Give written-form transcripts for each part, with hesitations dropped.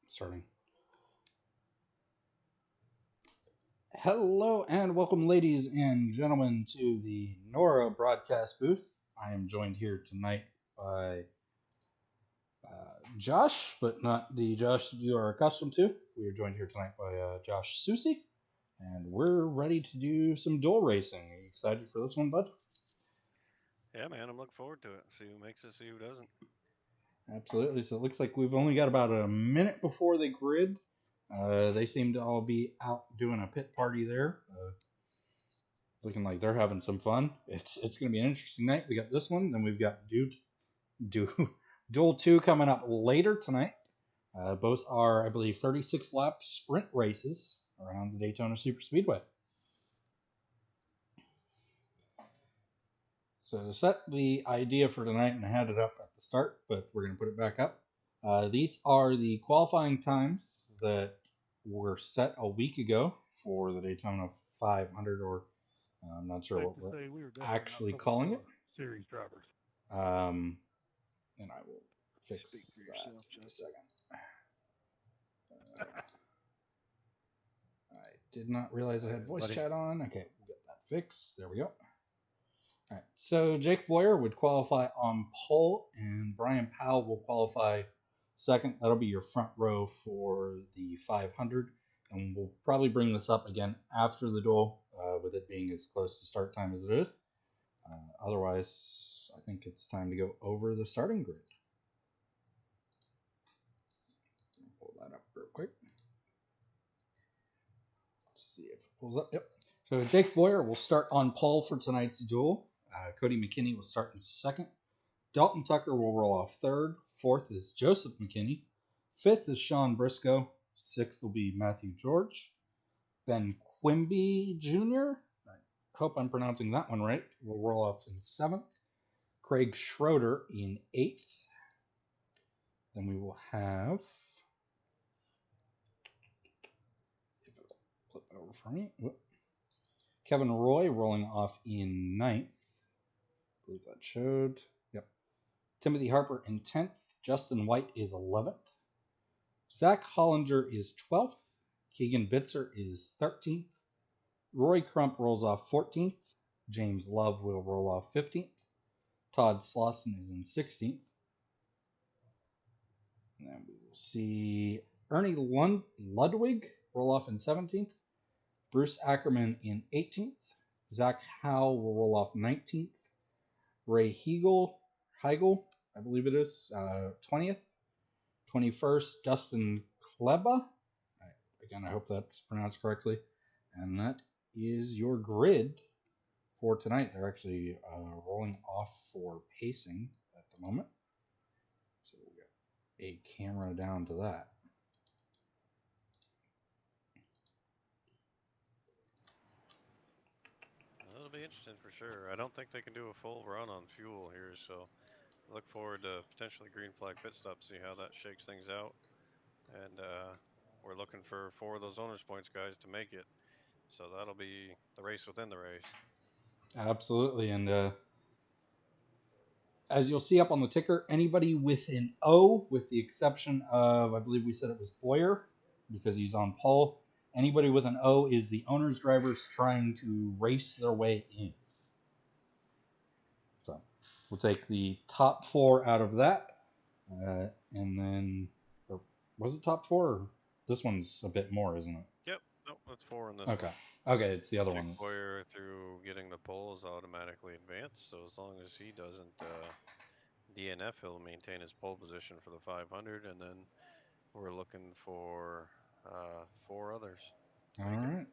Starting. Hello and welcome, ladies and gentlemen, to the NORA broadcast booth. I am joined here tonight by Josh, but not the Josh you are accustomed to. We are joined here tonight by Josh Susi, and we're ready to do some duel racing. Are you excited for this one, bud? Yeah, man, I'm looking forward to it. See who makes it, see who doesn't. Absolutely. So it looks like we've only got about a minute before the grid. They seem to all be out doing a pit party there. Looking like they're having some fun. It's going to be an interesting night. We got this one, then we've got Do, Duel 2 coming up later tonight. Both are, I believe, 36 lap sprint races around the Daytona Super Speedway. So to set the idea for tonight, and I had it up at the start, but we're going to put it back up. These are the qualifying times that were set a week ago for the Daytona 500, or I'm not sure Safe what to we're say we were definitely not actually looking calling it. for series drivers. Um, and I will Speak fix for that yourself, in a Justin. second. I did not realize I had voice Buddy. chat on. Okay, we'll get that fixed. There we go. All right, so Jake Boyer would qualify on pole, and Brian Powell will qualify second. That'll be your front row for the 500, and we'll probably bring this up again after the duel, with it being as close to start time as it is. Otherwise, I think it's time to go over the starting grid. Pull that up real quick. Let's see if it pulls up. Yep. So Jake Boyer will start on pole for tonight's duel. Cody McKinney will start in second. Dalton Tucker will roll off third. Fourth is Joseph McKinney. Fifth is Sean Briscoe. Sixth will be Matthew George. Ben Quimby Jr. I hope I'm pronouncing that one right. Will roll off in seventh. Craig Schroeder in eighth. Then we will have, if it'll flip over for me, Kevin Roy rolling off in ninth. I believe that showed. Yep. Timothy Harper in 10th. Justin White is 11th. Zach Hollinger is 12th. Keegan Bitzer is 13th. Roy Crump rolls off 14th. James Love will roll off 15th. Todd Slauson is in 16th. And then we will see Ernie Ludwig roll off in 17th. Bruce Ackerman in 18th. Zach Howe will roll off 19th. Ray Heigl, I believe it is, 20th. 21st, Dustin Kleba. Again, I hope that's pronounced correctly. And that is your grid for tonight. They're actually rolling off for pacing at the moment. So we'll get a camera down to that. That'll be interesting for sure. I don't think they can do a full run on fuel here, so I look forward to potentially green flag pit stop, see how that shakes things out. And we're looking for 4 of those owners points guys to make it. So that'll be the race within the race. Absolutely. And as you'll see up on the ticker, anybody with an O, with the exception of, I believe we said it was Boyer, because he's on pole. Anybody with an O is the owner's drivers trying to race their way in. So we'll take the top 4 out of that. And then, or was it top 4? Or this one's a bit more, isn't it? Yep, nope, that's 4 in this Okay. one. Okay, it's the other Jake one. Boyer, through getting the pole, is automatically advanced, so as long as he doesn't DNF, he'll maintain his pole position for the 500, and then we're looking for 4 others to All make it. right.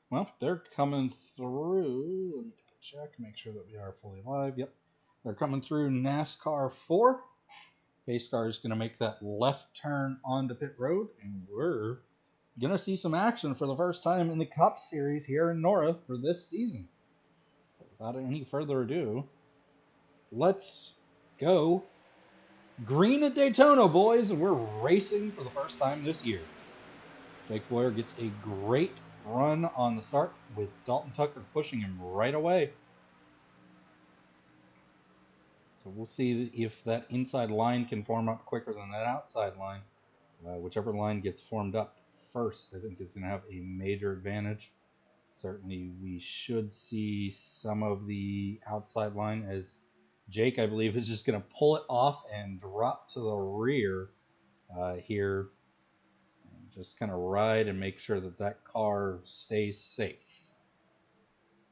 Well, they're coming through. Let me check, make sure that we are fully live. Yep. They're coming through NASCAR 4. Pace car is going to make that left turn onto pit road, and we're going to see some action for the first time in the Cup Series here in NORA for this season. Without any further ado, let's go green at Daytona, boys. We're racing for the first time this year. Jake Boyer gets a great run on the start with Dalton Tucker pushing him right away. So we'll see if that inside line can form up quicker than that outside line. Whichever line gets formed up first, I think, is going to have a major advantage. Certainly, we should see some of the outside line as Jake, I believe, is just going to pull it off and drop to the rear here. And just kind of ride and make sure that that car stays safe.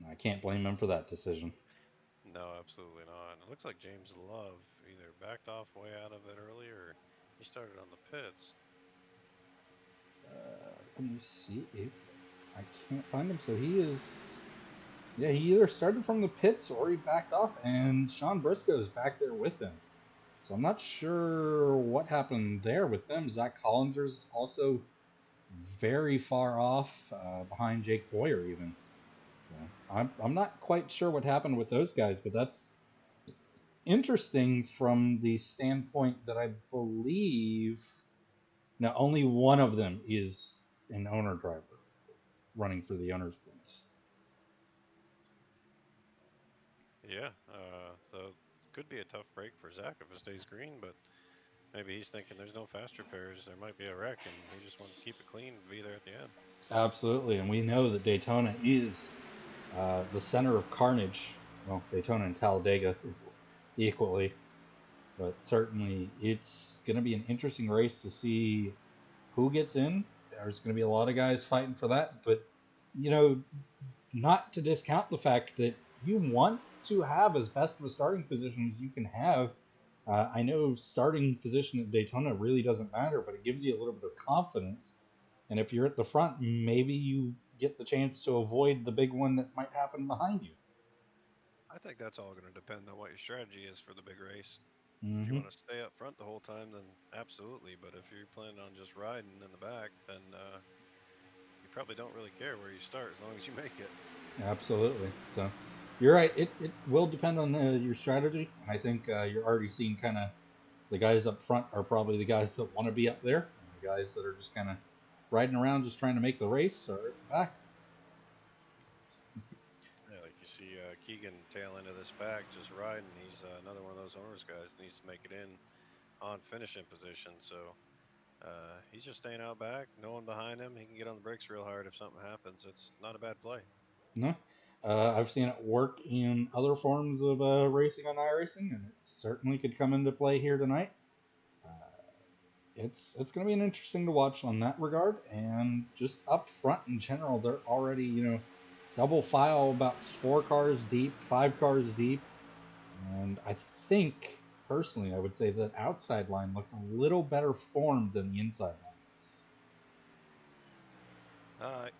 I can't blame him for that decision. No, absolutely not. It looks like James Love either backed off way out of it early or he started on the pits. Let me see if I can't find him. So he is. Yeah, he either started from the pits or he backed off, and Sean Briscoe is back there with him. So I'm not sure what happened there with them. Zach Hollinger's also very far off behind Jake Boyer, even. So I'm not quite sure what happened with those guys, but that's interesting from the standpoint that I believe now only one of them is an owner driver running for the owner's points. Yeah, so could be a tough break for Zach if it stays green, but maybe he's thinking there's no fast repairs, there might be a wreck, and he just wants to keep it clean and be there at the end. Absolutely, and we know that Daytona is the center of carnage. Well, Daytona and Talladega equally, but certainly it's going to be an interesting race to see who gets in. There's going to be a lot of guys fighting for that, but you know, not to discount the fact that you want to have as best of a starting position as you can have. I know starting position at Daytona really doesn't matter, but it gives you a little bit of confidence. And if you're at the front, maybe you get the chance to avoid the big one that might happen behind you. I think that's all going to depend on what your strategy is for the big race. If you Mm-hmm. want to stay up front the whole time, then absolutely. But if you're planning on just riding in the back, then you probably don't really care where you start as long as you make it. Absolutely. So you're right. It will depend on your strategy. And I think you're already seeing kind of the guys up front are probably the guys that want to be up there, and the guys that are just kind of riding around just trying to make the race are at the back. Yeah, like you see Keegan tail end of this pack just riding. He's another one of those owners guys that needs to make it in on finishing position. So he's just staying out back, no one behind him. He can get on the brakes real hard if something happens. It's not a bad play. No, I've seen it work in other forms of racing on iRacing, and it certainly could come into play here tonight. Uh, it's going to be an interesting to watch on that regard, and just up front in general, they're already double file about 4 cars deep, 5 cars deep, and I think personally I would say that outside line looks a little better formed than the inside line is.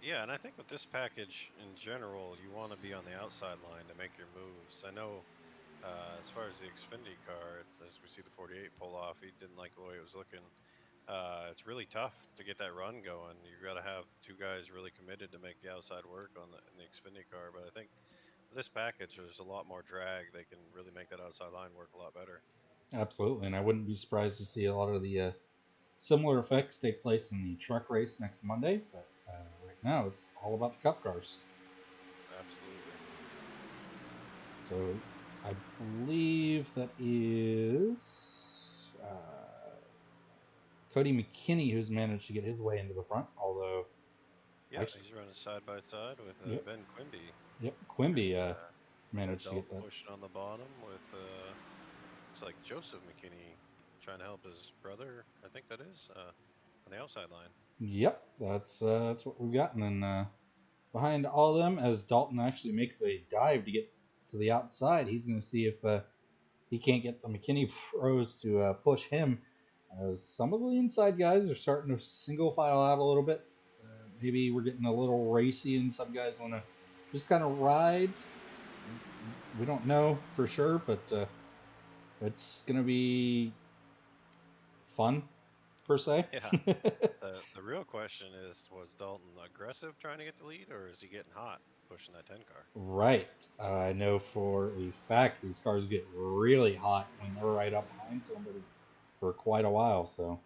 Yeah, and I think with this package in general, you want to be on the outside line to make your moves. I know as far as the Xfinity car, as we see the 48 pull off, he didn't like the way it was looking. It's really tough to get that run going. You got to have two guys really committed to make the outside work on in the Xfinity car. But I think with this package, there's a lot more drag. They can really make that outside line work a lot better. Absolutely, and I wouldn't be surprised to see a lot of the similar effects take place in the truck race next Monday. But right now, it's all about the Cup cars. Absolutely. So I believe that is Cody McKinney who's managed to get his way into the front. Although, Yeah, actually, he's running side by side with yep, Ben Quimby, yep, and Quimby you got managed to get Dalton that. pushing on the bottom with looks like Joseph McKinney trying to help his brother. I think that is on the outside line. Yep, that's what we've got. And then behind all of them, as Dalton actually makes a dive to get to the outside, he's going to see if he can't get the McKinney pros to push him. As some of the inside guys are starting to single file out a little bit. Maybe we're getting a little racy, and some guys want to just kind of ride. We don't know for sure, but it's going to be fun per se. Yeah. The real question is, was Dalton aggressive trying to get the lead, or is he getting hot pushing that 10 car? Right. I know for a fact these cars get really hot when they're right up behind somebody for quite a while. So,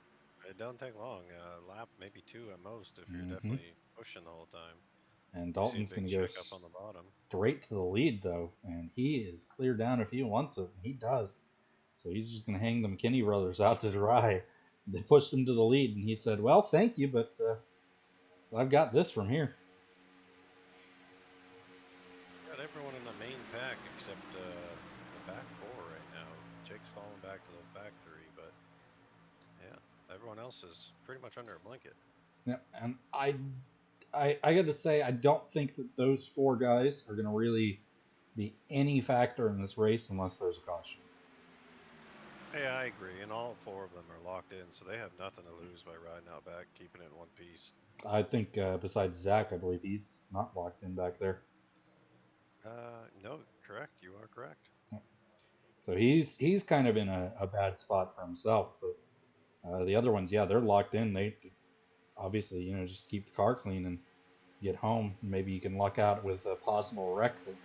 It don't take long, a lap, maybe two at most, if you're mm-hmm. definitely pushing the whole time. And We see a Dalton's big going to go shake up on the bottom. straight to the lead though, and he is clear down if he wants it. He does. So he's just going to hang the McKinney brothers out to dry. they pushed him to the lead, and he said, "Well, thank you, but I've got this from here." Got everyone in the main pack except the back four right now. Jake's falling back to the back three, but yeah, everyone else is pretty much under a blanket. Yeah, and I got to say, I don't think that those 4 guys are going to really be any factor in this race unless there's a caution. Yeah, I agree. And all 4 of them are locked in, so they have nothing to lose by riding out back, keeping it in one piece. I think besides Zach, I believe he's not locked in back there. No, correct. You are correct. So he's kind of in a bad spot for himself. But the other ones, yeah, they're locked in. They obviously, just keep the car clean and get home. Maybe you can luck out with a possible wreck that,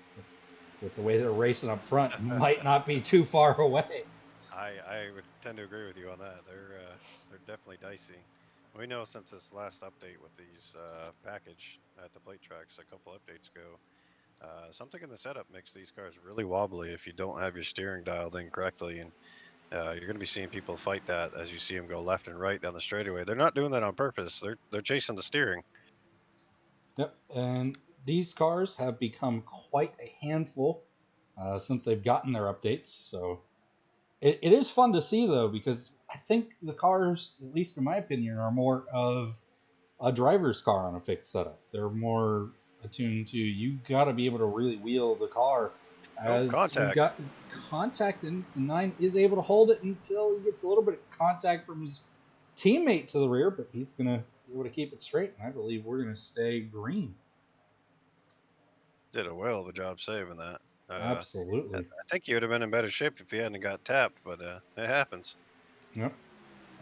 with the way they're racing up front, might not be too far away. I would tend to agree with you on that. They're definitely dicey. We know since this last update with these package at the plate tracks a couple updates ago, something in the setup makes these cars really wobbly if you don't have your steering dialed in correctly, and you're going to be seeing people fight that as you see them go left and right down the straightaway. They're not doing that on purpose. They're chasing the steering. Yep, and these cars have become quite a handful since they've gotten their updates. So it is fun to see though, because I think the cars, at least in my opinion, are more of a driver's car on a fixed setup. They're more attuned to, you got to be able to really wheel the car. Oh, As we've contact. got contact, and Nine is able to hold it until he gets a little bit of contact from his teammate to the rear, but he's going to be able to keep it straight. And I believe we're going to stay green. Did a well of a job saving that. I Absolutely. think you would have been in better shape if you hadn't got tapped, but it happens. Yep.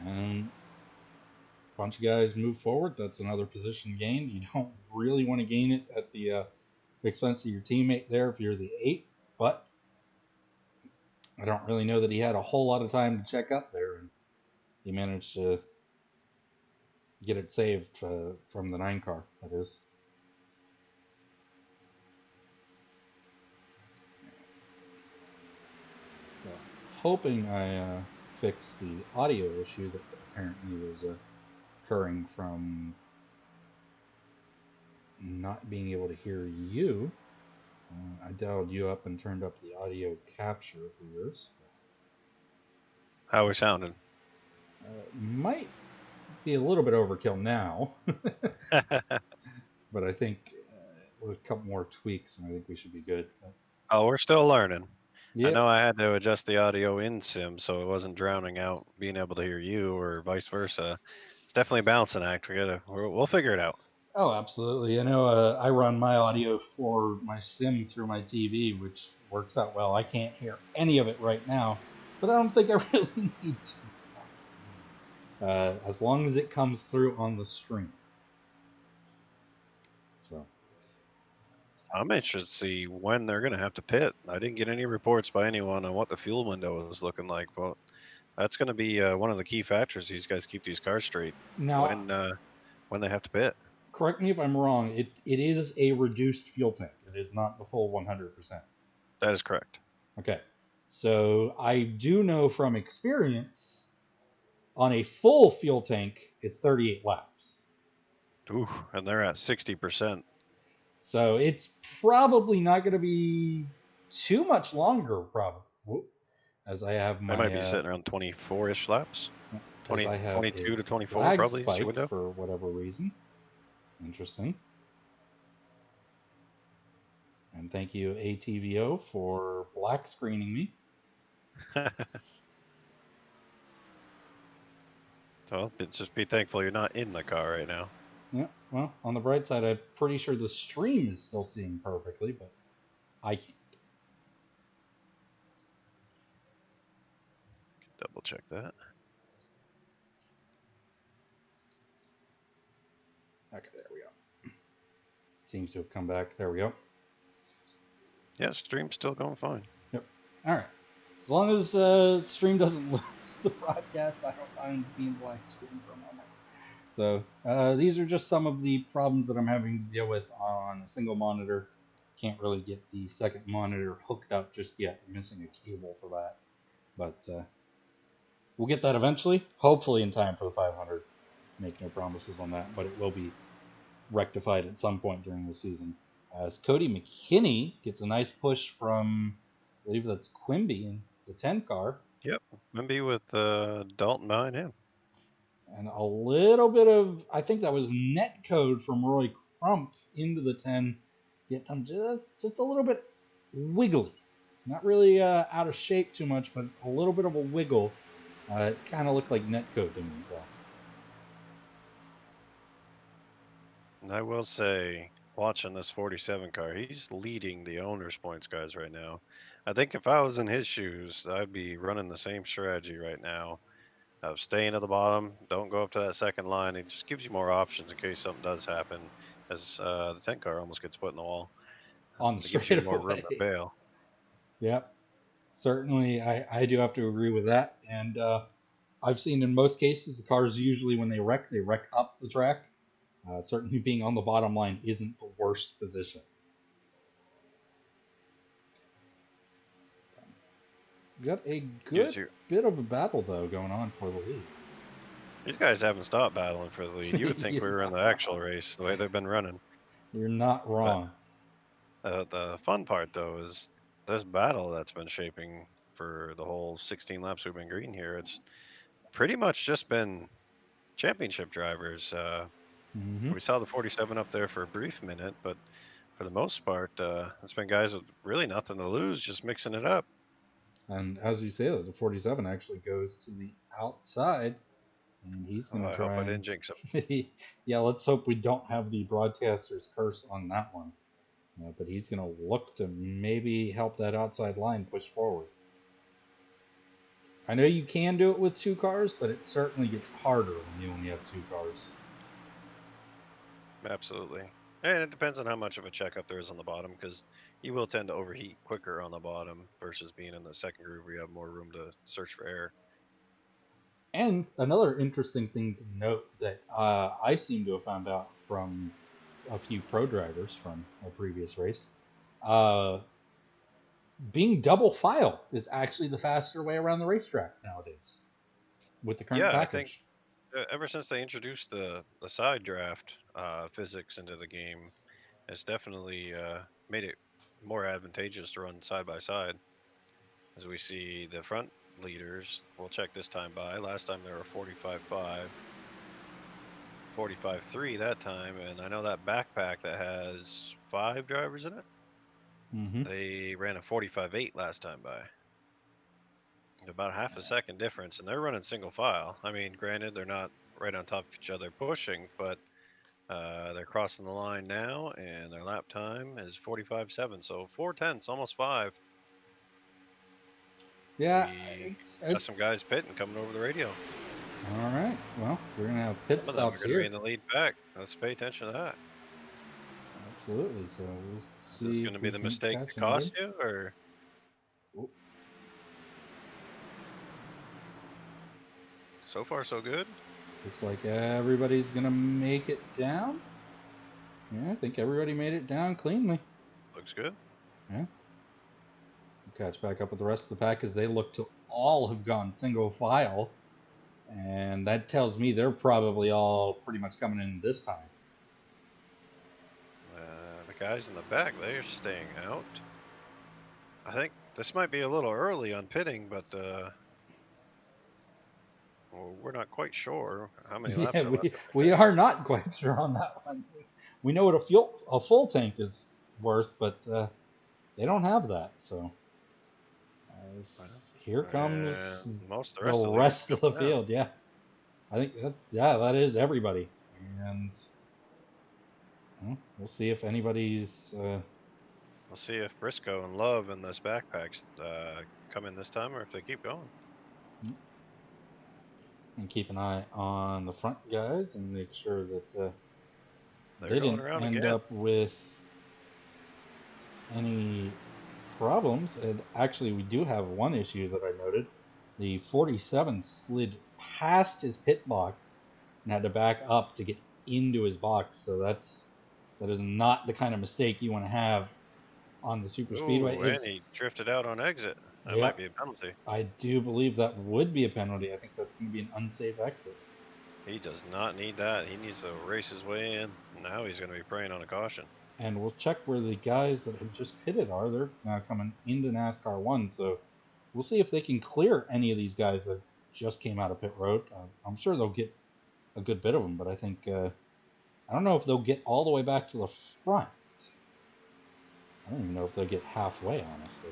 And a bunch of guys move forward. That's another position gained. You don't really want to gain it at the expense of your teammate there if you're the 8, but I don't really know that he had a whole lot of time to check up there, and he managed to get it saved from the 9 car. That is. Well, hoping I fixed the audio issue that apparently was occurring from not being able to hear you. I dialed you up and turned up the audio capture for yours. How we sounding? Might be a little bit overkill now, but I think with a couple more tweaks, and I think we should be good. But, Oh, we're still learning. I yeah. know I had to adjust the audio in Sim so it wasn't drowning out being able to hear you or vice versa. It's definitely a balancing act. We'll figure it out. Oh, absolutely. I know I run my audio for my sim through my TV, which works out well. I can't hear any of it right now, but I don't think I really need to. As long as it comes through on the stream. So. I'm interested to see when they're going to have to pit. I didn't get any reports by anyone on what the fuel window is looking like, but that's going to be one of the key factors. These guys keep these cars straight Now, when they have to pit. correct me if I'm wrong. It is a reduced fuel tank. It is not the full 100%. That is correct. Okay. So I do know from experience, on a full fuel tank, it's 38 laps. Ooh, and they're at 60%. So it's probably not going to be too much longer, probably. As I have They might be my sitting around 24-ish laps. as 20, I have 22 a to 24 lag probably is your spike window. for whatever reason. Interesting. And thank you, ATVO, for black screening me. So just be thankful you're not in the car right now. Yeah, well, on the bright side, I'm pretty sure the stream is still seeing perfectly, but I can't. Double check that. Okay, there we go. Seems to have come back. There we go. Yeah, stream's still going fine. Yep. All right. As long as stream doesn't lose the broadcast, I don't mind being black screen for a moment. So these are just some of the problems that I'm having to deal with on a single monitor. Can't really get the second monitor hooked up just yet. I'm missing a cable for that. But we'll get that eventually, hopefully in time for the 500. Make no promises on that, but it will be rectified at some point during the season. As Cody McKinney gets a nice push from, I believe that's Quimby in the 10 car. Yep, maybe with Dalton behind him. And a little bit of, I think that was net code from Roy Crump into the 10. Get them just a little bit wiggly. Not really out of shape too much, but a little bit of a wiggle. It kind of looked like net code to me, though. And I will say, watching this 47 car, he's leading the owner's points guys right now. I think if I was in his shoes, I'd be running the same strategy right now of staying at the bottom. Don't go up to that second line. It just gives you more options in case something does happen, as the 10 car almost gets put in the wall. On It gives you more room straightaway. to bail. Yep. Certainly, I do have to agree with that. And I've seen in most cases the cars usually when they wreck up the track. Certainly, being on the bottom line isn't the worst position. We got a good bit of a battle though going on for the lead. These guys haven't stopped battling for the lead. You would think we were in the actual wrong. race the way they've been running. You're not wrong. But the fun part though is this battle that's been shaping for the whole 16 laps we've been green here. It's pretty much just been championship drivers. Mm-hmm. We saw the 47 up there for a brief minute, but for the most part, it's been guys with really nothing to lose, just mixing it up. And as you say, the 47 actually goes to the outside, and he's going to I try. hope I didn't jinx him. Yeah, let's hope we don't have the broadcaster's curse on that one. But he's going to look to maybe help that outside line push forward. I know you can do it with two cars, but it certainly gets harder when you only have two cars. Absolutely. And it depends on how much of a checkup there is on the bottom, because you will tend to overheat quicker on the bottom versus being in the second groove where you have more room to search for air. And another interesting thing to note that I seem to have found out from a few pro drivers from a previous race, being double file is actually the faster way around the racetrack nowadays with the current Yeah, I think package. ever since they introduced the side draft physics into the game, it's definitely made it more advantageous to run side by side. As we see the front leaders, we'll check this time by. Last time they were 45.5, 45.3 that time, and I know that backpack that has 5 drivers in it, Mm-hmm. they ran a 45.8 last time by. About half a second difference, and they're running single file. I mean, granted, they're not right on top of each other pushing, but they're crossing the line now, and their lap time is 45.7, so 4/10, almost 5. Yeah, We it's got some guys pitting coming over the radio. all right. Well, we're gonna have pit Some of them are stops going to here. be in the lead pack. Let's pay attention to that. Absolutely. So we'll Is see this if going to be we the can mistake catch that cost anybody. you, or Oh, so far so good? looks like everybody's gonna make it down. Yeah, I think everybody made it down cleanly. Looks good. Yeah. We'll catch back up with the rest of the pack as they look to all have gone single file. And that tells me they're probably all pretty much coming in this time. The guys in the back, they're staying out. I think this might be a little early on pitting, but well, we're not quite sure how many laps Yeah, are left in the we tank. are not quite sure on that one. We know what a full tank is worth, but they don't have that. So here comes And most of the the rest of the leaders rest of the coming out. field. Yeah, I think that is everybody, and we'll see if anybody's. We'll see if Briscoe and Love and this backpacks come in this time, or if they keep going. And keep an eye on the front guys and make sure that They're they going didn't around end again. up with any problems. And actually, we do have one issue that I noted. The 47 slid past his pit box and had to back up to get into his box. So that is not the kind of mistake you want to have on the super speedway. Ooh, and he drifted out on exit. That Yeah, might be a penalty. I do believe that would be a penalty. I think that's going to be an unsafe exit. He does not need that. He needs to race his way in. Now he's going to be preying on a caution. And we'll check where the guys that had just pitted are. They're now coming into NASCAR 1, so we'll see if they can clear any of these guys that just came out of pit road. I'm sure they'll get a good bit of them, but I think I don't know if they'll get all the way back to the front. I don't even know if they'll get halfway, honestly.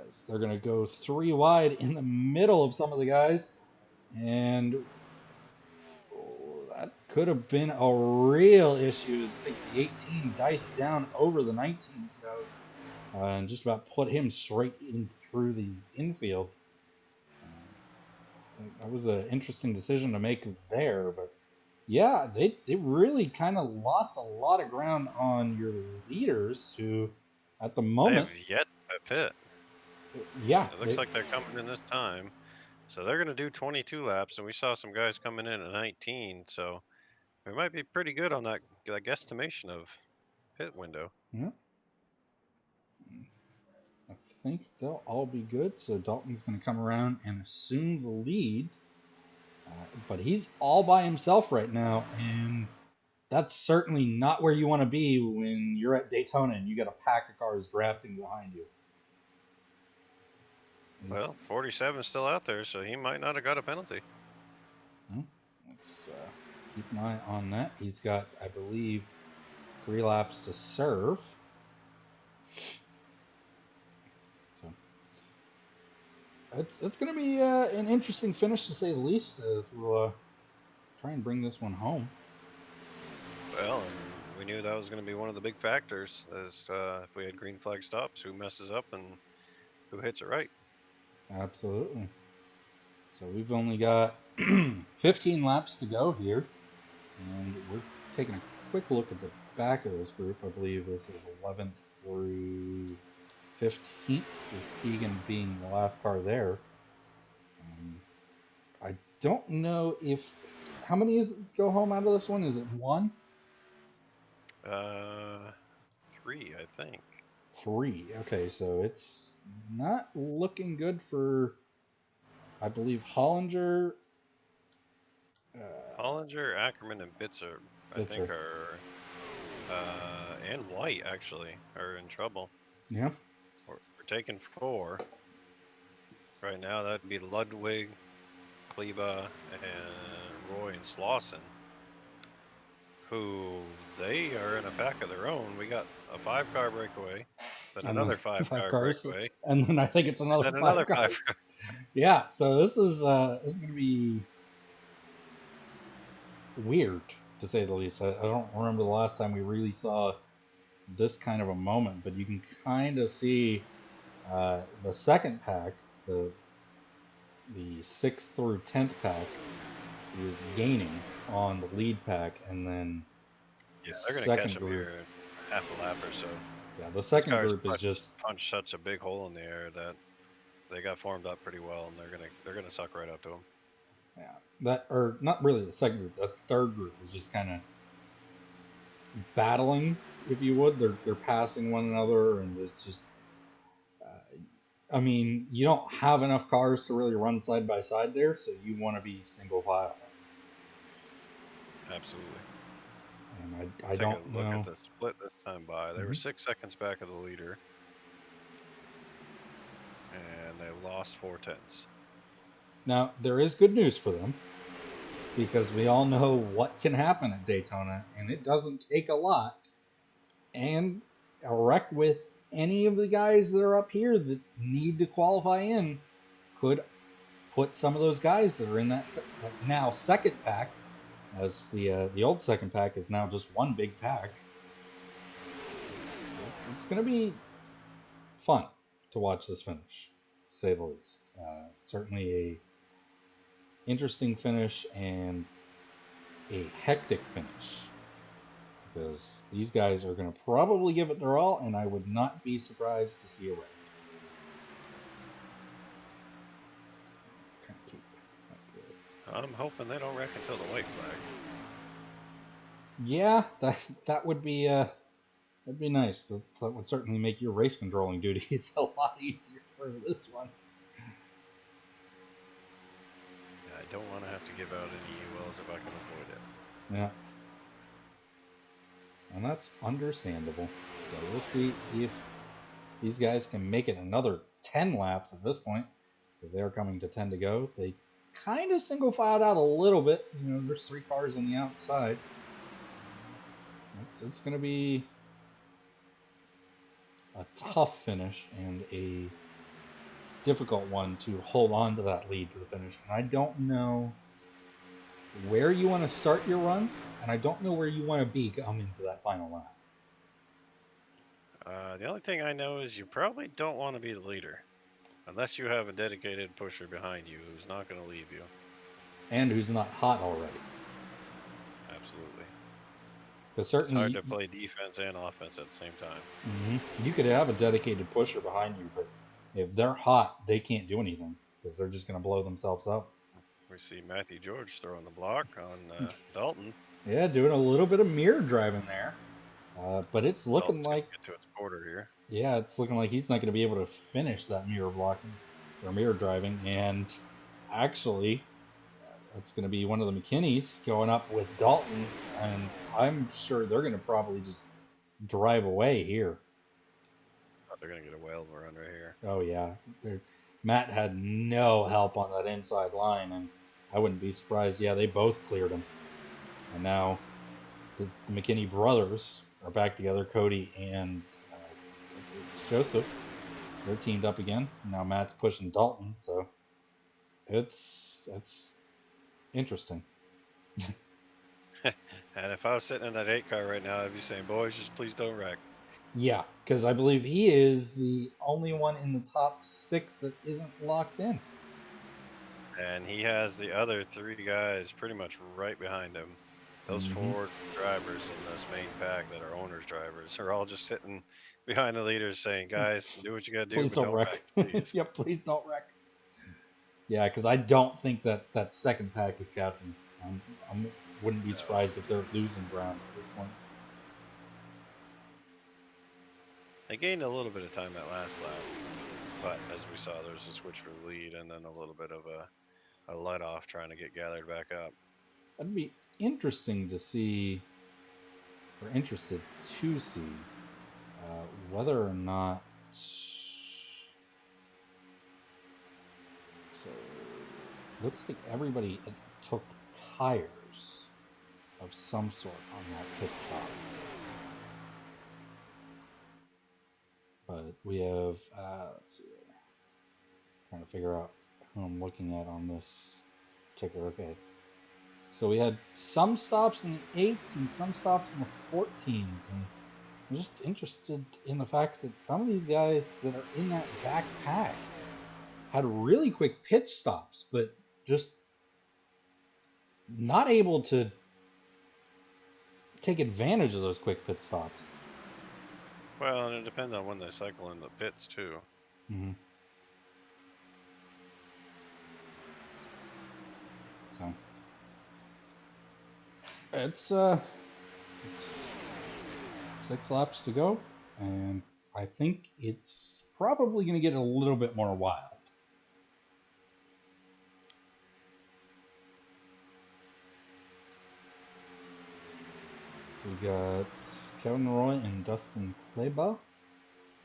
As they're going to go 3 wide in the middle of some of the guys, and that could have been a real issue. I think the 18 diced down over the 19 goes and just about put him straight in through the infield. That was an interesting decision to make there, but yeah, they really kind of lost a lot of ground on your leaders who, at the They moment, have yet to pit. yeah, It looks like they're coming in this time. So they're going to do 22 laps, and we saw some guys coming in at 19. So we might be pretty good on that guesstimation of pit window. yeah, I think they'll all be good. So Dalton's going to come around and assume the lead. But he's all by himself right now, and that's certainly not where you want to be when you're at Daytona and you got a pack of cars drafting behind you. Well, 47 is still out there, so he might not have got a penalty. Let's keep an eye on that. He's got, I believe, 3 laps to serve. So it's going to be an interesting finish, to say the least, as we'll try and bring this one home. Well, and we knew that was going to be one of the big factors, as if we had green flag stops, who messes up and who hits it right. Absolutely. So we've only got 15 laps to go here, and we're taking a quick look at the back of this group. I believe this is 11th through 15th, with Keegan being the last car there. I don't know if... How many is it go home out of this one? Is it 1? 3, I think. 3. Okay, so it's not looking good for, I believe, Hollinger. Hollinger, Ackerman, and Bitzer, I think, Bitzer. are, and White, actually, are in trouble. Yeah. We're taking 4. Right now, that'd be Ludwig, Kleba, and Roy and Slauson, who they are in a pack of their own. We got a 5-car breakaway, then And another then 5-car cars, breakaway, and then I think it's and another then 5 another cars. 5-car. Yeah, so this is going to be weird, to say the least. I don't remember the last time we really saw this kind of a moment, but you can kind of see the second pack, the 6th through 10th pack, is gaining on the lead pack, and then Yeah, they're going to catch them here in half a lap or so. Yeah, the second group is just punch such a big hole in the air that they got formed up pretty well, and they're gonna suck right up to them. Yeah, that, or not really the second group. The third group is just kind of battling, if you would. They're passing one another, and it's just. I mean, you don't have enough cars to really run side by side there, so you want to be single file. Absolutely. And I don't know. Look at the split this time by. They were 6 seconds back of the leader, and they lost 4/10. Now, there is good news for them, because we all know what can happen at Daytona, and it doesn't take a lot. And a wreck with any of the guys that are up here that need to qualify in could put some of those guys that are in that now second pack, as the old second pack is now just one big pack. It's going to be fun to watch this finish, to say the least. Certainly a interesting finish and a hectic finish, because these guys are going to probably give it their all, and I would not be surprised to see a wreck. I'm hoping they don't wreck until the white flag. Yeah, that would be That'd be nice. That would certainly make your race controlling duties a lot easier for this one. Yeah, I don't want to have to give out any ULs if I can avoid it. Yeah. And that's understandable. So we'll see if these guys can make it another 10 laps at this point, because they're coming to 10 to go. They kind of single filed out a little bit. You know, there's 3 cars on the outside. It's going to be a tough finish and a difficult one to hold on to that lead to the finish. And I don't know where you want to start your run, and I don't know where you want to be coming to that final lap. The only thing I know is you probably don't want to be the leader. Unless you have a dedicated pusher behind you who's not going to leave you. And who's not hot already. Absolutely. Because It's certainly hard to play defense and offense at the same time. You could have a dedicated pusher behind you, but if they're hot, they can't do anything because they're just going to blow themselves up. We see Matthew George throwing the block on Dalton. Yeah, doing a little bit of mirror driving there. But it's looking Dalton's like, gonna get to its quarter here. Yeah, it's looking like he's not going to be able to finish that mirror blocking or mirror driving. And actually, it's going to be one of the McKinneys going up with Dalton. And I'm sure they're going to probably just drive away here. Oh, they're going to get a whale run right here. Oh, yeah. Matt had no help on that inside line, and I wouldn't be surprised. Yeah, they both cleared him. And now the McKinney brothers are back together, Cody and Joseph. They're teamed up again. Now Matt's pushing Dalton, so it's interesting. And if I was sitting in that 8 car right now, I'd be saying, boys, just please don't wreck. Yeah, because I believe he is the only one in the top 6 that isn't locked in. And he has the other 3 guys pretty much right behind him. Those 4 drivers in this main pack that are owners' drivers are all just sitting behind the leaders saying, guys, do what you got to do, Please but don't wreck. Please. Yep, please don't wreck. Yeah, because I don't think that second pack is captain. I wouldn't be surprised if they're losing ground at this point. They gained a little bit of time that last lap, but as we saw, there's a switch for the lead and then a little bit of a let off trying to get gathered back up. That'd be interesting to see, or interested to see, whether or not. So, looks like everybody took tires of some sort on that pit stop. But we have, let's see, trying to figure out who I'm looking at on this ticker. Okay. So we had some stops in the 8s and some stops in the 14s. And I'm just interested in the fact that some of these guys that are in that back pack had really quick pit stops, but just not able to take advantage of those quick pit stops. Well, and it depends on when they cycle in the pits too. Mm-hmm. So it's 6 laps to go, and I think it's probably going to get a little bit more wild. So we got Kevin Roy and Dustin Kleba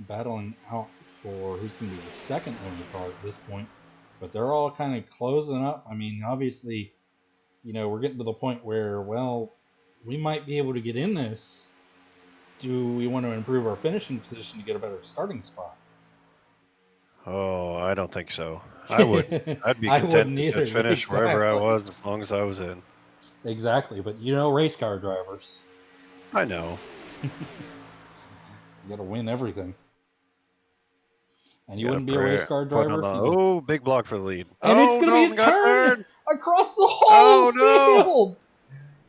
battling out for who's going to be the second owner car at this point. But they're all kind of closing up. I mean, obviously, we're getting to the point where, well, we might be able to get in this. Do we want to improve our finishing position to get a better starting spot? Oh, I don't think so. I would. I'd be content to just finish wherever I was as long as I was in. Exactly, but race car drivers. I know. You got to win everything. And you wouldn't be a race car driver if you Oh, big block for the lead. And it's going to be a turn across the whole field.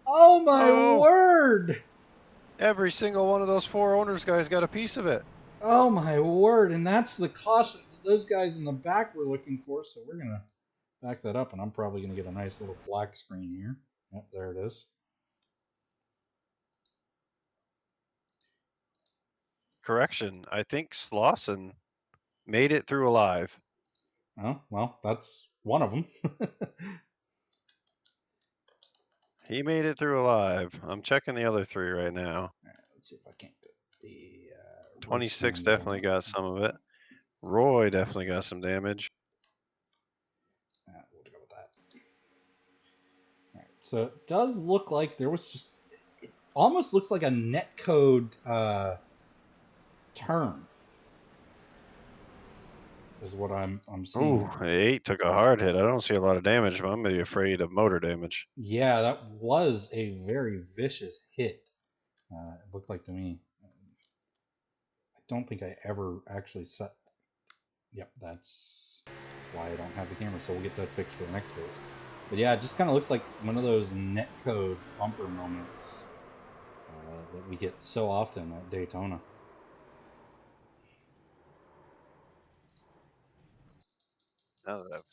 Oh, my word. Every single one of those 4 owners guys got a piece of it. Oh, my word. And that's the caution that those guys in the back were looking for. So we're going to back that up, and I'm probably going to get a nice little black screen here. Yep, there it is. Correction. I think Slauson made it through alive. Oh, well, that's one of them. He made it through alive. I'm checking the other three right now. Let's see if I can't get the right 26 hand definitely one. got some of it. Roy definitely got some damage. We'll go with that. All right, so it does look like there was just, it almost looks like a netcode turn is what I'm seeing. Ooh, 8 took a hard hit. I don't see a lot of damage, but I'm maybe afraid of motor damage. Yeah, that was a very vicious hit. It looked like to me. I don't think I ever actually set. Yep, that's why I don't have the camera. So we'll get that fixed for the next race. But yeah, it just kind of looks like one of those netcode bumper moments that we get so often at Daytona. Now that I've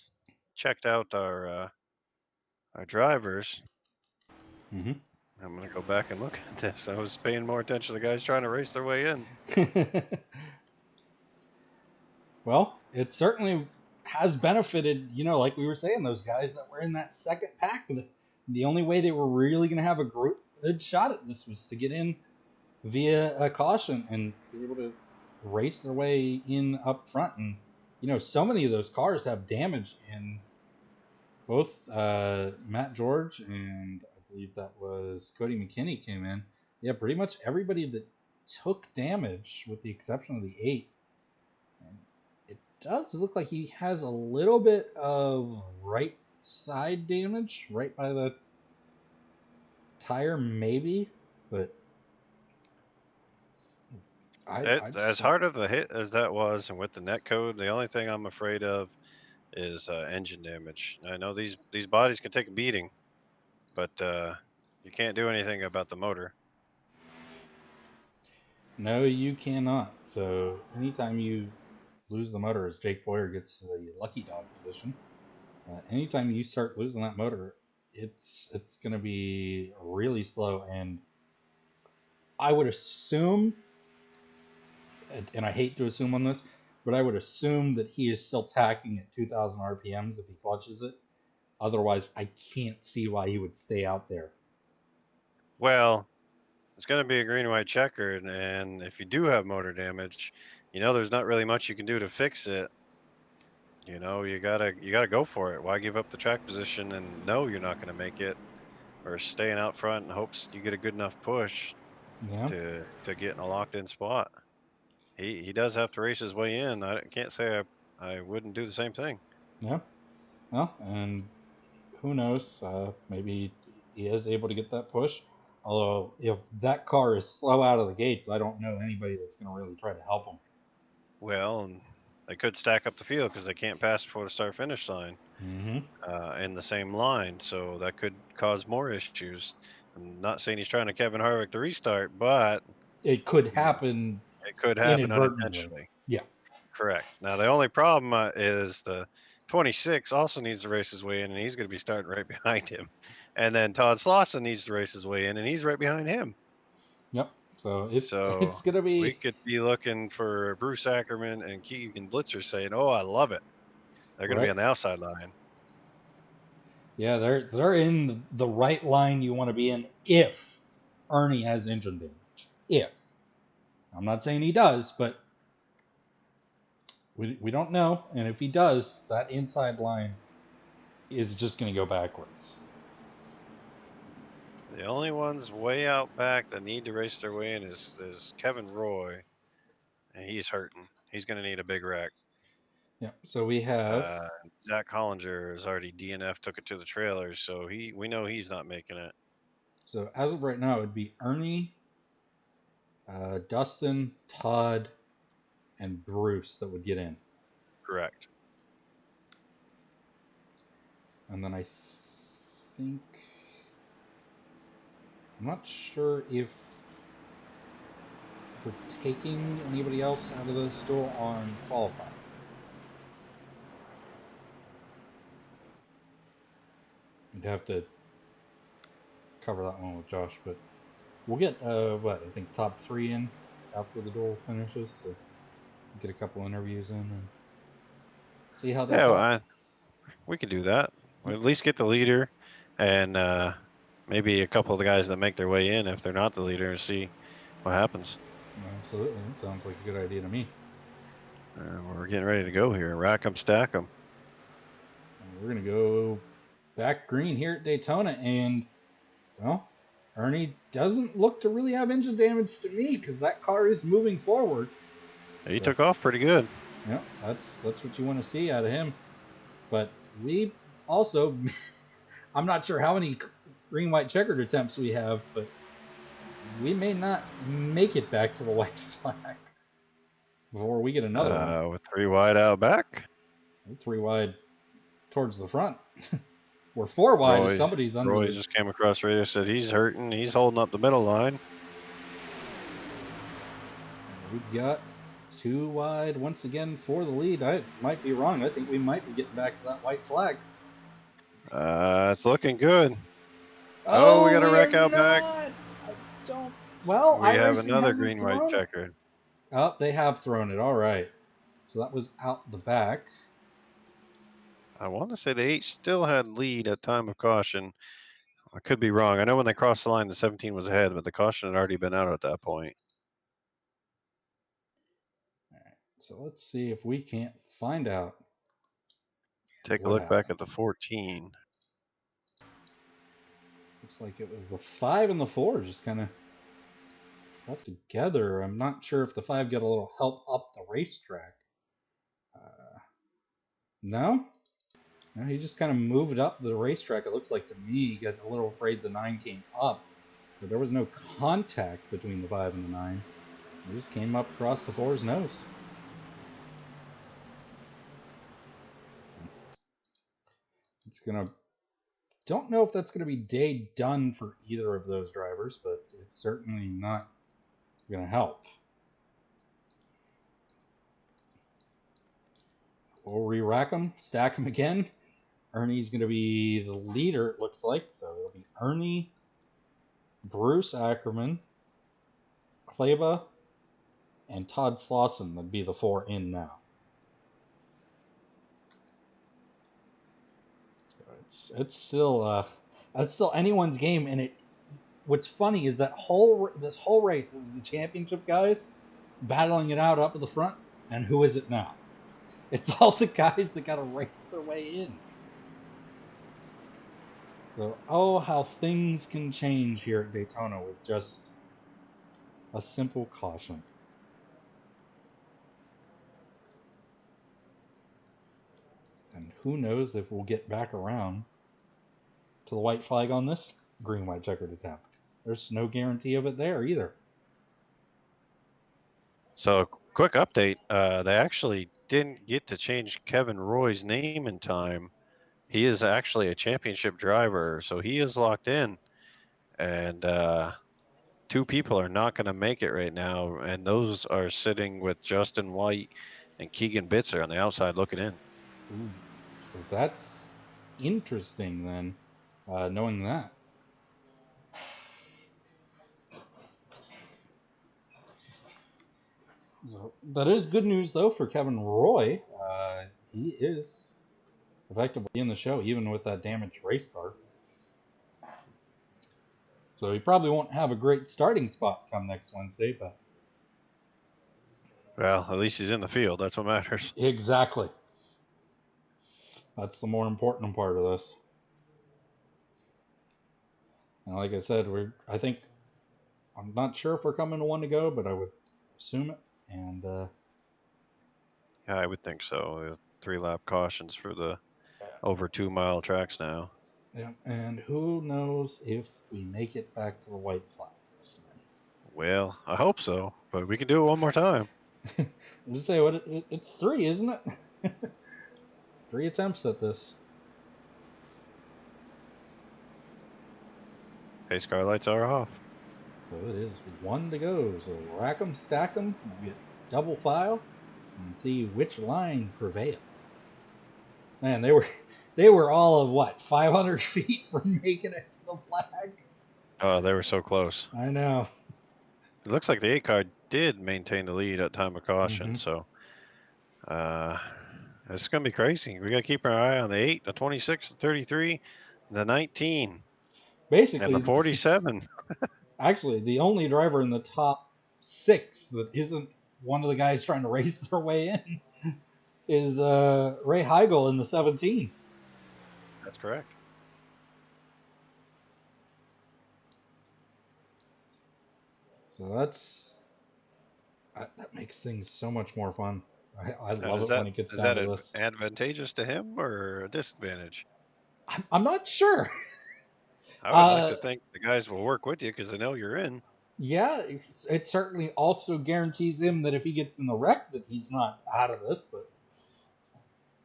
checked out our drivers, Mm-hmm. I'm gonna go back and look at this. I was paying more attention to the guys trying to race their way in. Well, it certainly has benefited, like we were saying, those guys that were in that second pack. The only way they were really going to have a good shot at this was to get in via a caution and be able to race their way in up front. And, so many of those cars have damage in both Matt George and I believe that was Cody McKinney came in. Yeah, pretty much everybody that took damage with the exception of the 8. And it does look like he has a little bit of right side damage right by the tire, maybe, but I It's just as hard of a hit as that was, and with the net code, the only thing I'm afraid of is engine damage. I know these bodies can take a beating, but you can't do anything about the motor. no, you cannot. So anytime you lose the motor, as Jake Boyer gets a lucky dog position, anytime you start losing that motor, it's going to be really slow. And I would assume, and I hate to assume on this, but I would assume that he is still tacking at 2,000 RPMs if he clutches it. Otherwise, I can't see why he would stay out there. Well, it's going to be a green white checkered, and if you do have motor damage, there's not really much you can do to fix it. You gotta go for it. Why give up the track position and know you're not going to make it, or staying out front and hopes you get a good enough push Yeah, to get in a locked in spot. He does have to race his way in. I can't say I wouldn't do the same thing. yeah. Well, and who knows? Maybe he is able to get that push. Although, if that car is slow out of the gates, I don't know anybody that's going to really try to help him. Well, and they could stack up the field because they can't pass before the start finish line Mm-hmm. in the same line, so that could cause more issues. I'm not saying he's trying to Kevin Harvick to restart, but It could you know happen it could happen inadvertently. unintentionally. Yeah. Correct. Now the only problem is the 26 also needs to race his way in, and he's going to be starting right behind him. And then Todd Slauson needs to race his way in, and he's right behind him. Yep. So it's So it's gonna we be could be looking for Bruce Ackerman and Keegan Blitzer saying, "Oh, I love it." They're going to be right. on the outside line. Yeah, they're in the right line you want to be in if Ernie has engine damage. If I'm not saying he does, but we don't know. And if he does, that inside line is just going to go backwards. The only ones way out back that need to race their way in is Kevin Roy, and he's hurting. He's going to need a big wreck. Yeah. So we have. Uh, Zach Hollinger has already DNF, took it to the trailers, so we know he's not making it. So as of right now, it would be Ernie, Dustin, Todd, and Bruce that would get in. Correct. And then I think I'm not sure if we're taking anybody else out of this duel on qualifying. We'd have to cover that one with Josh, but we'll get I think top 3 in. after the duel finishes to get a couple interviews in and see how they Yeah, felt. we can do that. We'll at least get the leader and maybe a couple of the guys that make their way in if they're not the leader and see what happens. Absolutely, that sounds like a good idea to me. We're getting ready to go here. Rack 'em, stack 'em. And we're gonna go back green here at Daytona, and well, Ernie doesn't look to really have engine damage to me because that car is moving forward. He took off pretty good. Yeah, that's what you want to see out of him. But we also, I'm not sure how many green white checkered attempts we have, but we may not make it back to the white flag before we get another one. With 3 wide out back. 3 wide towards the front. We're 4 wide if somebody's under Roy the. just came across radio, said he's hurting. He's holding up the middle line. We've got 2 wide once again for the lead. I might be wrong. I think we might be getting back to that white flag. It's looking good. Oh, we got a wreck out back. I don't. Well, We have another green white checkered. Oh, they have thrown it. All right. So that was out the back. I want to say the 8 still had lead at time of caution. I could be wrong. I know when they crossed the line, the 17 was ahead, but the caution had already been out at that point. All right. So let's see if we can't find out. Take a look back at the 14. Looks like it was the 5 and the 4 just kind of got together. I'm not sure if the 5 got a little help up the racetrack. No? No, he just kind of moved up the racetrack. It looks like to me he got a little afraid the 9 came up. But there was no contact between the 5 and the 9. It just came up across the 4's nose. It's going to... Don't know if that's going to be day done for either of those drivers, but it's certainly not going to help. We'll re-rack them, stack them again. Ernie's going to be the leader, it looks like. So it'll be Ernie, Bruce Ackerman, Kleba, and Todd Slauson would be the 4 in now. It's still anyone's game, and what's funny is that this whole race, it was the championship guys battling it out up at the front, and who is it now? It's all the guys that got to race their way in. So, oh, how things can change here at Daytona with just a simple caution. And who knows if we'll get back around to the white flag on this green white checkered attempt. There's no guarantee of it there either. So, quick update. They actually didn't get to change Kevin Roy's name in time. He is actually a championship driver, so he is locked in. And 2 people are not going to make it right now, and those are sitting with Justin White and Keegan Bitzer on the outside looking in. Ooh, so that's interesting then, knowing that. So that is good news, though, for Kevin Roy. He is effectively in the show, even with that damaged race car. So he probably won't have a great starting spot come next Wednesday, but... Well, at least he's in the field. That's what matters. Exactly. That's the more important part of this. And like I said, I'm not sure if we're coming to 1 to go, but I would assume it. And Yeah, I would think so. 3-lap cautions for the over 2-mile tracks now. Yeah, and who knows if we make it back to the white flag this time. Well, I hope so, but we can do it one more time. Just say it's 3, isn't it? 3 attempts at this. Pace car lights are off. So it is 1 to go. So rack them, stack them, we'll get double file and see which line prevails. Man, they were all of what, 500 feet from making it to the flag? Oh, they were so close. I know. It looks like the 8 car did maintain the lead at time of caution. So it's going to be crazy. We got to keep our eye on the 8, the 26, the 33, the 19, and the Basically, 47. actually, the only driver in the top 6 that isn't one of the guys trying to race their way in is Ray Heigl in the 17. That's correct. So that makes things so much more fun. I Now, love it when it gets is down that to this. advantageous to him or a disadvantage? I'm not sure. I would like to think the guys will work with you because they know you're in. Yeah, it certainly also guarantees him that if he gets in the wreck, that he's not out of this. But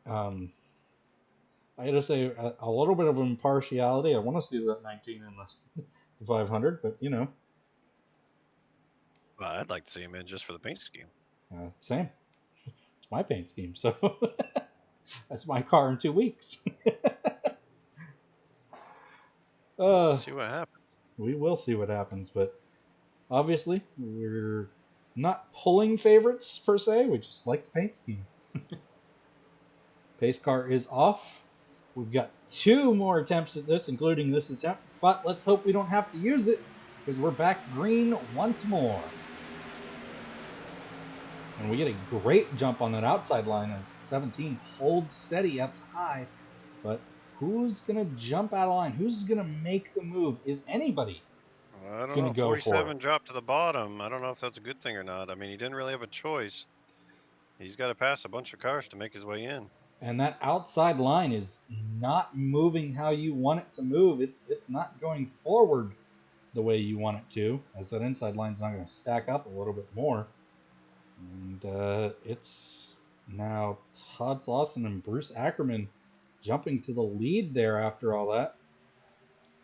I got to say, a little bit of impartiality. I want to see that 19 in the 500, but Well, I'd like to see him in just for the paint scheme. Same. It's my paint scheme, so that's my car in 2 weeks. See what happens. We will see what happens, but obviously we're not pulling favorites per se. We just like the paint scheme. Pace car is off. We've got 2 more attempts at this, including this attempt, but let's hope we don't have to use it because we're back green once more. And we get a great jump on that outside line of 17. Holds steady up high, but who's going to jump out of line? Who's going to make the move? Is anybody I don't going know. to go for 47 it? dropped to the bottom. I don't know if that's a good thing or not. I mean, he didn't really have a choice. He's got to pass a bunch of cars to make his way in. And that outside line is not moving how you want it to move. It's not going forward the way you want it to, as that inside line's not going to stack up a little bit more. And it's now Todd Slauson and Bruce Ackerman jumping to the lead there after all that.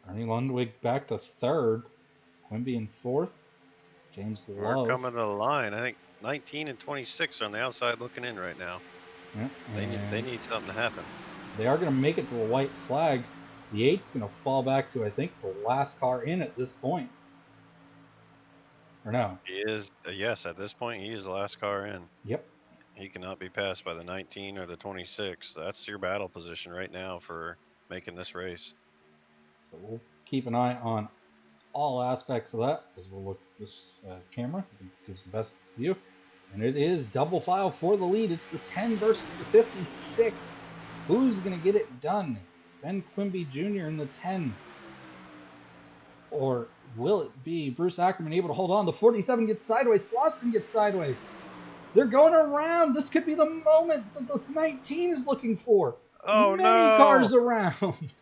Ernie Lundwig back to 3rd. Quimby in 4th. James We're Love. coming to the line. I think 19 and 26 are on the outside looking in right now. Yeah, They need something to happen. They are going to make it to the white flag. The 8's going to fall back to, I think, the last car in at this point. Or no? He is, yes, at this point, he is the last car in. Yep. He cannot be passed by the 19 or the 26. That's your battle position right now for making this race. So we'll keep an eye on all aspects of that as we'll look at this camera. It gives the best view. And it is double file for the lead. It's the 10 versus the 56. Who's going to get it done? Ben Quimby Jr. in the 10. Or will it be Bruce Ackerman able to hold on? The 47 gets sideways. Slauson gets sideways. They're going around. This could be the moment that the 19 is looking for. Oh, Many no. cars around.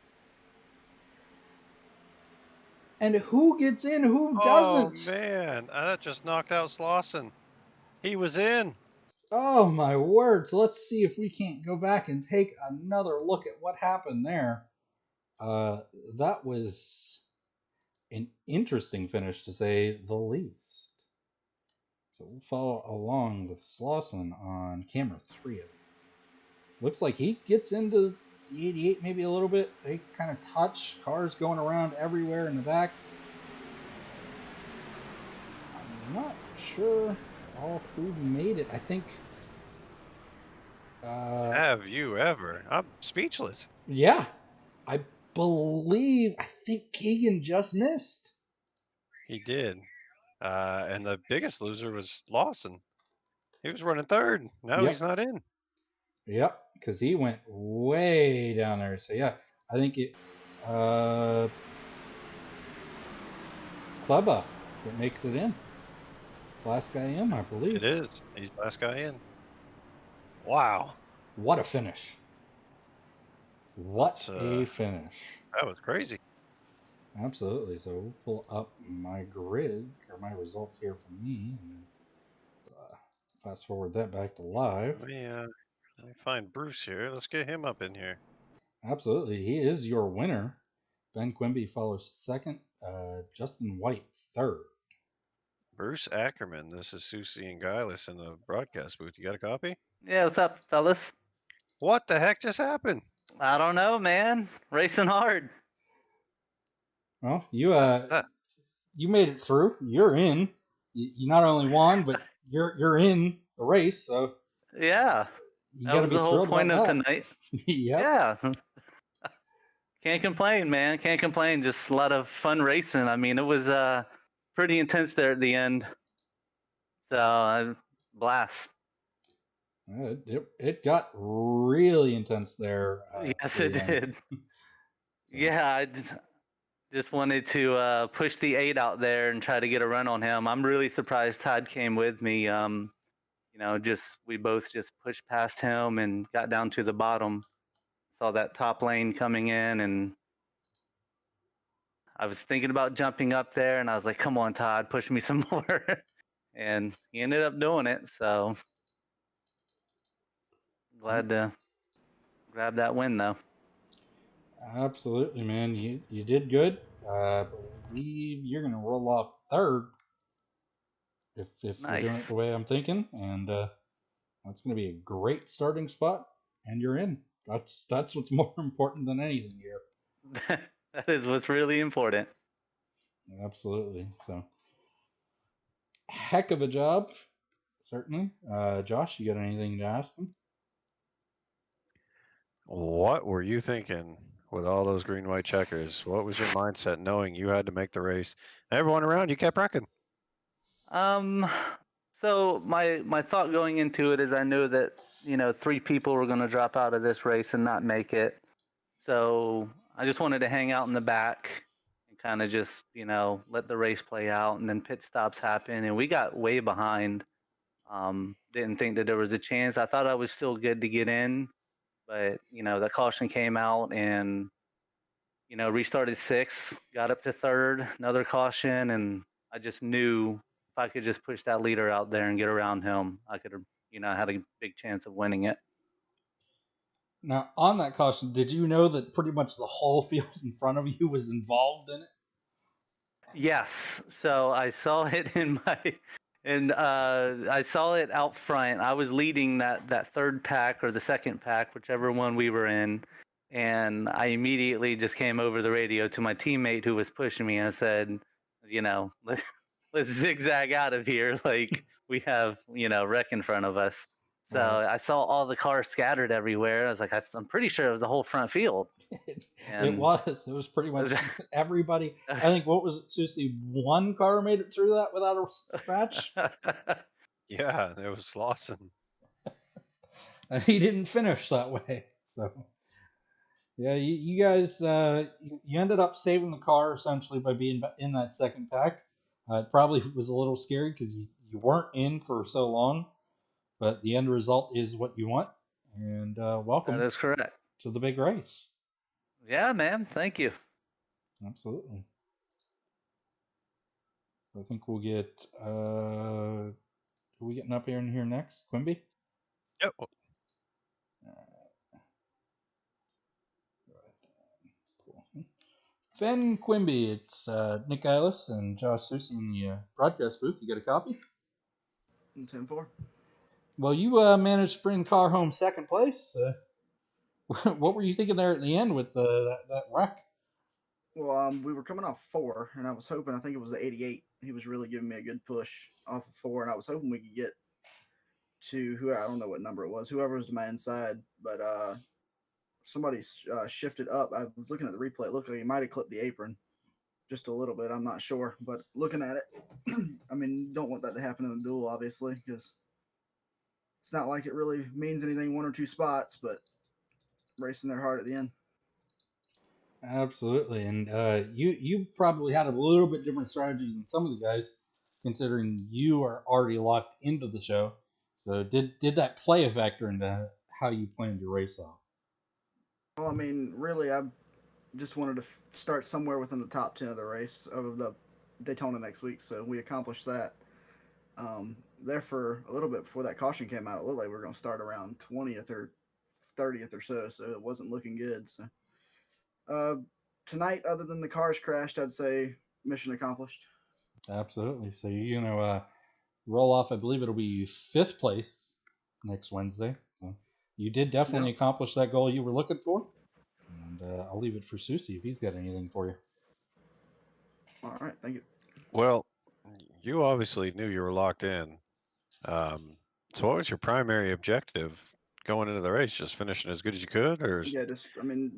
And who gets in, who doesn't? Oh, man. That just knocked out Slauson. He was in. Oh, my word. So let's see if we can't go back and take another look at what happened there. That was an interesting finish, to say the least. So we'll follow along with Slauson on camera 3 of it. Looks like he gets into the 88 maybe a little bit. They kind of touch. Cars going around everywhere in the back. I'm not sure who made it. I think... Have you ever? I'm speechless. Yeah. I think Keegan just missed. He did. And the biggest loser was Lawson. He was running 3rd. Now he's not in. Yep, because he went way down there. So yeah, I think it's Kleba that makes it in. Last guy in, I believe. It is. He's the last guy in. Wow. What a finish. What a finish. That was crazy. Absolutely. So we'll pull up my grid, or my results here for me, and fast forward that back to live. Let me find Bruce here. Let's get him up in here. Absolutely. He is your winner. Ben Quimby follows 2nd. Justin White 3rd. Bruce Ackerman. This is Susie and Guileless in the broadcast booth. You got a copy? Yeah, what's up, fellas? What the heck just happened? I don't know, man. Racing hard. Well, you made it through. You're in. you not only won, but you're in the race, so Yeah, you that got to was be the whole thrilled about point of that. tonight. Yep. Yeah. Can't complain, man. Can't complain. Just a lot of fun racing. I mean, it was pretty intense there at the end. So, blast. It got really intense there. Yes, Near it the end. did. So, Yeah, I just wanted to push the 8 out there and try to get a run on him. I'm really surprised Todd came with me. We both just pushed past him and got down to the bottom. Saw that top lane coming in, and I was thinking about jumping up there, and I was like, "Come on, Todd, push me some more." And he ended up doing it. So glad to grab that win, though. absolutely, man. You did good. I believe you're gonna roll off third if we're doing it Nice. the way I'm thinking, and that's gonna be a great starting spot, and you're in. That's what's more important than anything here. That is what's really important. Absolutely. So, heck of a job, certainly. Josh, you got anything to ask him? What were you thinking with all those green white checkers? What was your mindset knowing you had to make the race? Everyone around you kept wrecking. Um, so my thought going into it is I knew that 3 people were going to drop out of this race and not make it. So I just wanted to hang out in the back and kind of just let the race play out, and then pit stops happen, and we got way behind. Didn't think that there was a chance. I thought I was still good to get in, but the caution came out, and restarted 6th, got up to 3rd, another caution, and I just knew if I could just push that leader out there and get around him, I could have, had a big chance of winning it. Now, on that caution, did you know that pretty much the whole field in front of you was involved in it? Yes. So I saw it I saw it out front. I was leading that 3rd pack or the 2nd pack, whichever one we were in. And I immediately just came over the radio to my teammate who was pushing me and said, let's zigzag out of here. Like, we have, wreck in front of us. So I saw all the cars scattered everywhere. I was like, I'm pretty sure it was the whole front field. It was. It was pretty much everybody. I think, what was it, Susie? One car made it through that without a scratch? Yeah, it was Lawson. And he didn't finish that way. So, yeah, you guys, you ended up saving the car essentially by being in that 2nd pack. It probably was a little scary because you weren't in for so long, but the end result is what you want. And welcome That is correct. to the big race. Yeah, man. Thank you. Absolutely. I think we'll get. Are we getting up here in here next, Quimby? Yep. Ben Quimby, it's Nick Eilis and Josh Susie in the broadcast booth. You got a copy? 10-4. Well, you managed to bring car home 2nd place. What were you thinking there at the end with that wreck? Well, we were coming off 4, and I was hoping, I think it was the 88. He was really giving me a good push off of 4, and I was hoping we could get to I don't know what number it was, whoever was to my inside, but somebody shifted up. I was looking at the replay. It looked like he might have clipped the apron just a little bit. I'm not sure, but looking at it, I mean, you don't want that to happen in the duel, obviously, because it's not like it really means anything 1 or 2 spots, but racing their heart at the end. Absolutely, and you probably had a little bit different strategy than some of the guys, considering you are already locked into the show. So did that play a factor into how you planned your race off? Well, I mean, really, I just wanted to start somewhere within the top 10 of the race of the Daytona next week, so we accomplished that. There for a little bit before that caution came out, it looked like we were going to start around 20th or 30th or so it wasn't looking good. So tonight, other than the cars crashed, I'd say mission accomplished. Absolutely. So you're gonna roll off. I believe it'll be 5th place next Wednesday. So you did definitely accomplish that goal you were looking for. And I'll leave it for Susie if he's got anything for you. All right, thank you. Well, you obviously knew you were locked in. So what was your primary objective going into the race? Just finishing as good as you could, or Yeah,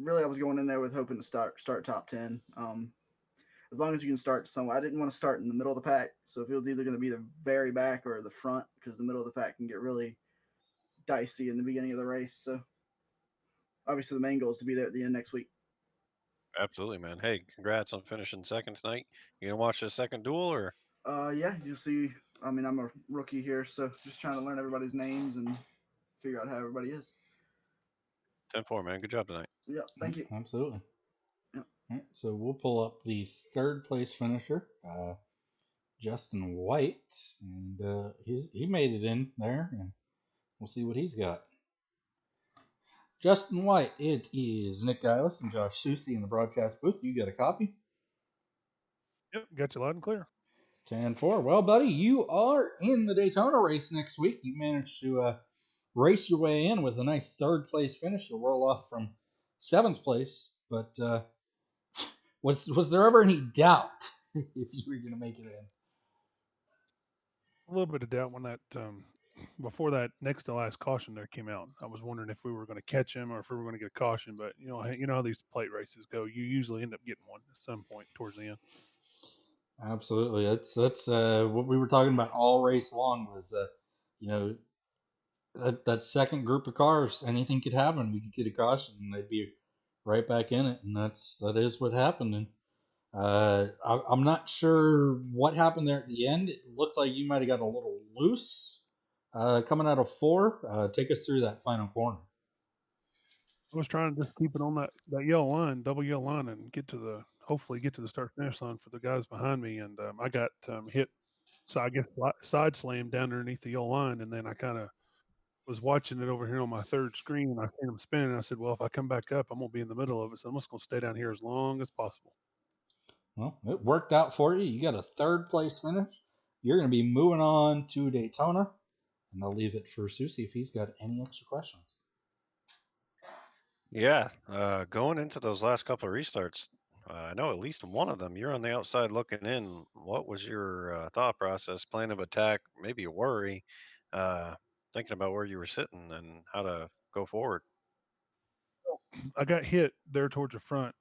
really, I was going in there with hoping to start top 10. As long as you can start somewhere. I didn't want to start in the middle of the pack, so if it was either going to be the very back or the front, because the middle of the pack can get really dicey in the beginning of the race. So obviously, the main goal is to be there at the end next week. absolutely, man. Hey, congrats on finishing second tonight. You gonna watch the second duel, or? Yeah, you'll see. I mean, I'm a rookie here, so just trying to learn everybody's names and figure out how everybody is. 10-4, man. Good job tonight. Yeah, thank you. Absolutely. Yep. All right, so we'll pull up the third place finisher, Justin White, and he made it in there, and we'll see what he's got. Justin White, it is Nick Gillis and Josh Susie in the broadcast booth. You got a copy? Yep, got you loud and clear. 10-4. Well, buddy, you are in the Daytona race next week. You managed to race your way in with a nice third place finish. You'll roll off from 7th place, but was there ever any doubt if you were going to make it in? A little bit of doubt when that before that next to last caution there came out. I was wondering if we were going to catch him or if we were going to get a caution. But you know how these plate races go. You usually end up getting one at some point towards the end. Absolutely. That's what we were talking about all race long was you know that second group of cars, anything could happen. We could get a caution and they'd be right back in it, and that is what happened. And I'm not sure what happened there at the end. It looked like you might have got a little loose coming out of 4. Take us through that final corner. I was trying to just keep it on that yellow line, double yellow line, and hopefully get to the start finish line for the guys behind me. And I got hit, so I guess side slammed down underneath the yellow line, and then I kind of was watching it over here on my third screen, and I seen him spinning. And I said, "Well, if I come back up, I'm gonna be in the middle of it, so I'm just gonna stay down here as long as possible." Well, it worked out for you. You got a third place finish. You're going to be moving on to Daytona, and I'll leave it for Susie if he's got any extra questions. Yeah, going into those last couple of restarts, I know at least one of them. You're on the outside looking in. What was your thought process, plan of attack, maybe a worry, uh, thinking about where you were sitting and how to go forward? I got hit there towards the front,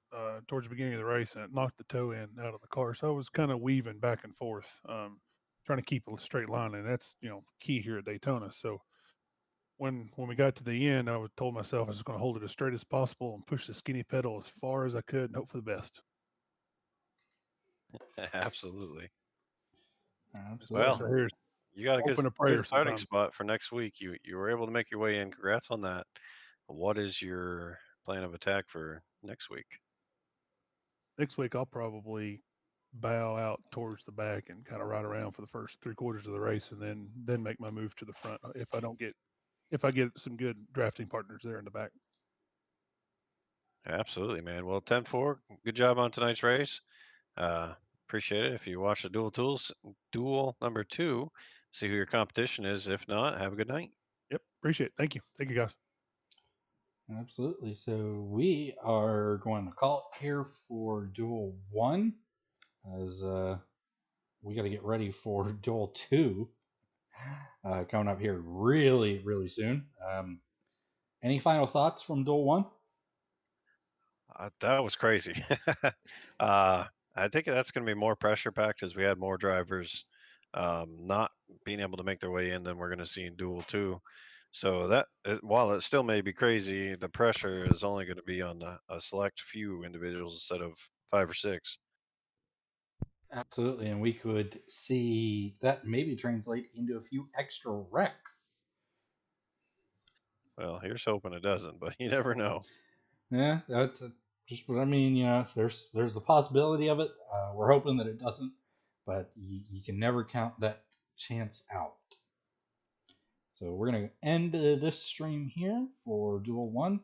towards the beginning of the race, and it knocked the toe end out of the car. So I was kind of weaving back and forth, trying to keep a straight line, and that's key here at Daytona. So when we got to the end, I told myself I was going to hold it as straight as possible and push the skinny pedal as far as I could and hope for the best. Absolutely. Absolutely. Well, So here's you got a hoping a good prayer starting sometimes. spot for next week. You were able to make your way in. Congrats on that. What is your plan of attack for next week? Next week I'll probably bow out towards the back and kind of ride around for the first 3/4 of the race, and then make my move to the front if I get some good drafting partners there in the back. Absolutely, man. Well, 10-4. Good job on tonight's race. Uh, Appreciate it. If you watch the duel number 2, see who your competition is. If not, have a good night. Yep, appreciate it. Thank you guys. Absolutely. So we are going to call it here for Duel 1 as we got to get ready for Duel 2 coming up here really, really soon. Any final thoughts from Duel 1? That was crazy. uh, I think that's going to be more pressure packed as we had more drivers not being able to make their way in than we're going to see in Duel 2. So while it still may be crazy, the pressure is only going to be on a select few individuals instead of 5 or 6. Absolutely. And we could see that maybe translate into a few extra wrecks. Well, here's hoping it doesn't, but you never know. Yeah, that's just what I mean. There's the possibility of it. We're hoping that it doesn't, but you can never count that chance out. So we're gonna end this stream here for Duel 1.